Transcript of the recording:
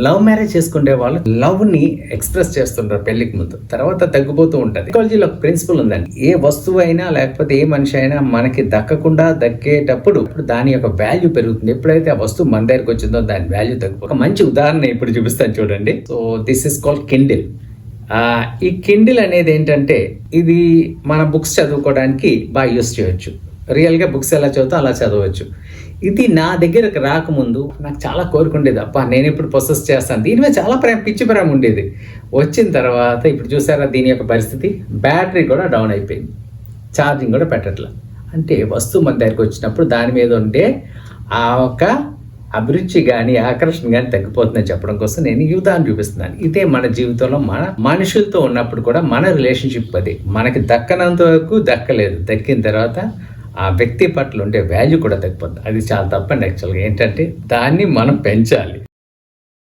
Love marriage చేసుకునే వాళ్ళు లవ్ని ఎక్స్ప్రెస్ చేస్తుంటారు పెళ్లికి ముందు, తర్వాత తగ్గిపోతూ ఉంటుంది. సైకాలజీలో ఒక ప్రిన్సిపల్ ఉందండి, ఏ వస్తువు అయినా లేకపోతే ఏ మనిషి అయినా మనకి దక్కకుండా దక్కేటప్పుడు దాని యొక్క వాల్యూ పెరుగుతుంది. ఎప్పుడైతే ఆ వస్తువు మన దగ్గరకు వచ్చిందో దాని వాల్యూ తగ్గిపోతుంది. ఒక మంచి ఉదాహరణ ఇప్పుడు చూపిస్తాను చూడండి. So this is called Kindle. ఈ కిండిల్ అనేది ఏంటంటే ఇది మన బుక్స్ చదువుకోవడానికి బాగా యూస్ చేయొచ్చు. రియల్గా బుక్స్ ఎలా చదువుతా అలా చదవచ్చు. ఇది నా దగ్గరకు రాకముందు నాకు చాలా కోరుకుండేది, అబ్బా నేను ఇప్పుడు ప్రొసెస్ చేస్తాను, దీని మీద చాలా పిచ్చి ప్రేమ ఉండేది. వచ్చిన తర్వాత ఇప్పుడు చూసారా దీని యొక్క పరిస్థితి, బ్యాటరీ కూడా డౌన్ అయిపోయింది, ఛార్జింగ్ కూడా పెట్టట్లా. అంటే వస్తువు మన దగ్గరకు వచ్చినప్పుడు దాని మీద ఉండే ఆ ఒక అభిరుచి కానీ ఆకర్షణ కానీ తగ్గిపోతుందని చెప్పడం కోసం నేను ఈ ఉదాహరణ చూపిస్తున్నాను. ఇదే మన జీవితంలో మన మనుషులతో ఉన్నప్పుడు కూడా మన రిలేషన్షిప్ అది మనకి దక్కనంత వరకు దక్కలేదు, దక్కిన తర్వాత ఆ వ్యక్తి పట్ల ఉండే వాల్యూ కూడా తగ్గిపోతుంది. అది చాలా తప్పండి. యాక్చువల్గా ఏంటంటే దాన్ని మనం పెంచాలి.